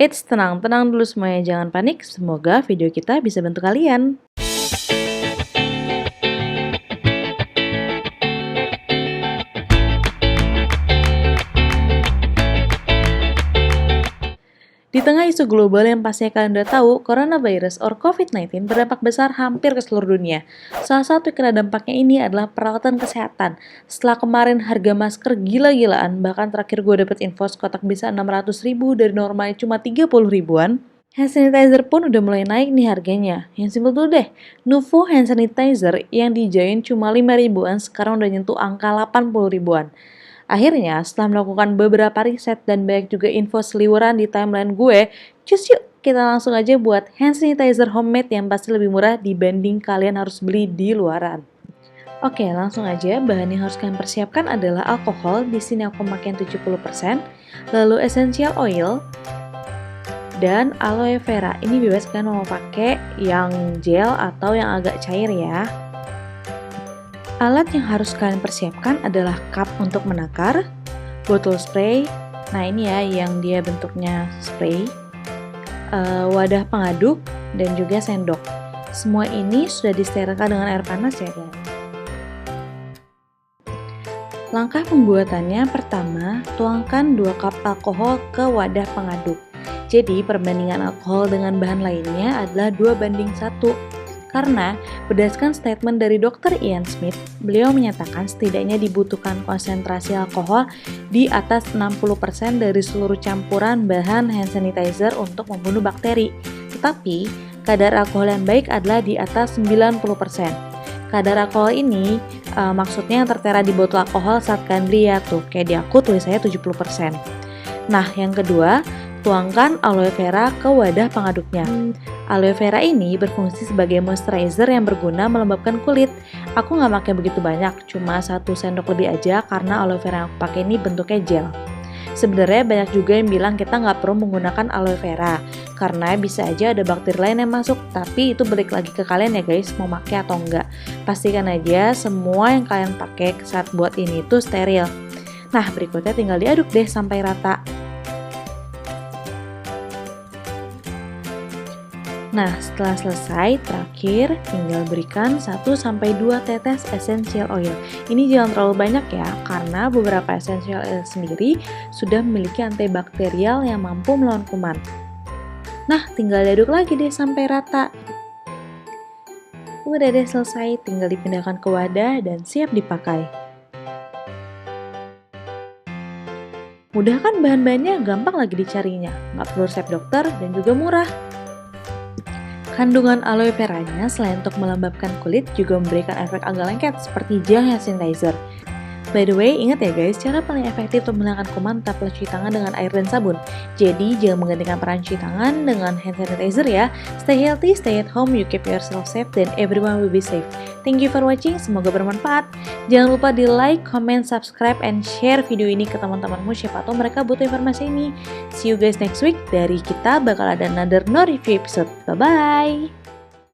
Eits, tenang dulu semuanya, jangan panik. Semoga video kita bisa bantu kalian. Di tengah isu global yang pastinya kalian udah tahu, coronavirus or COVID-19 berdampak besar hampir ke seluruh dunia. Salah satu yang kena dampaknya ini adalah peralatan kesehatan. Setelah kemarin harga masker gila-gilaan, bahkan terakhir gue dapet info sekotak bisa 600.000 dari normalnya cuma 30 ribuan. Hand sanitizer pun udah mulai naik nih harganya. Yang simpel dulu deh, Nuvo hand sanitizer yang dijain cuma 5 ribuan sekarang udah nyentuh angka 80 ribuan. Akhirnya, setelah melakukan beberapa riset dan banyak juga info seliweran di timeline gue, cus yuk kita langsung aja buat hand sanitizer homemade yang pasti lebih murah dibanding kalian harus beli di luaran. Oke, langsung aja. Bahan yang harus kalian persiapkan adalah alkohol, di sini aku pakai 70%, lalu essential oil, dan aloe vera. Ini bebas kalian mau pakai yang gel atau yang agak cair ya. Alat yang harus kalian persiapkan adalah cup untuk menakar, botol spray, nah ini ya yang dia bentuknya spray, wadah pengaduk, dan juga sendok. Semua ini sudah disterilkan dengan air panas ya guys. Langkah pembuatannya pertama, tuangkan 2 cup alkohol ke wadah pengaduk. Jadi perbandingan alkohol dengan bahan lainnya adalah 2:1. Karena berdasarkan statement dari Dr. Ian Smith, beliau menyatakan setidaknya dibutuhkan konsentrasi alkohol di atas 60% dari seluruh campuran bahan hand sanitizer untuk membunuh bakteri. Tetapi, kadar alkohol yang baik adalah di atas 90%. Kadar alkohol ini maksudnya yang tertera di botol alkohol saat kalian beli ya tuh, kayak di aku tulisannya 70%. Nah, yang kedua, tuangkan aloe vera ke wadah pengaduknya. Aloe vera ini berfungsi sebagai moisturizer yang berguna melembabkan kulit. Aku nggak pakai begitu banyak, cuma 1 sendok lebih aja karena aloe vera yang aku pakai ini bentuknya gel. Sebenarnya banyak juga yang bilang kita nggak perlu menggunakan aloe vera, karena bisa aja ada bakteri lain yang masuk, tapi itu balik lagi ke kalian ya guys, mau pakai atau enggak. Pastikan aja semua yang kalian pakai saat buat ini tuh steril. Nah, berikutnya tinggal diaduk deh sampai rata. Nah, setelah selesai, terakhir tinggal berikan 1-2 tetes essential oil. Ini jangan terlalu banyak ya, karena beberapa essential oil sendiri sudah memiliki antibakterial yang mampu melawan kuman. Nah, tinggal diaduk lagi deh sampai rata. Udah deh selesai, tinggal dipindahkan ke wadah dan siap dipakai. Mudah kan bahan-bahannya, gampang lagi dicarinya, nggak perlu resep dokter dan juga murah. Kandungan aloe veranya selain untuk melembabkan kulit juga memberikan efek agak lengket seperti gel hand sanitizer. By the way, ingat ya guys, cara paling efektif untuk menghilangkan kuman tetaplah cuci tangan dengan air dan sabun. Jadi jangan menggantikan peran cuci tangan dengan hand sanitizer ya. Stay healthy, stay at home, you keep yourself safe, dan everyone will be safe. Thank you for watching, semoga bermanfaat. Jangan lupa di like, comment, subscribe, and share video ini ke teman-temanmu, siapa tahu mereka butuh informasi ini. See you guys next week, dari kita bakal ada another no review episode. Bye-bye!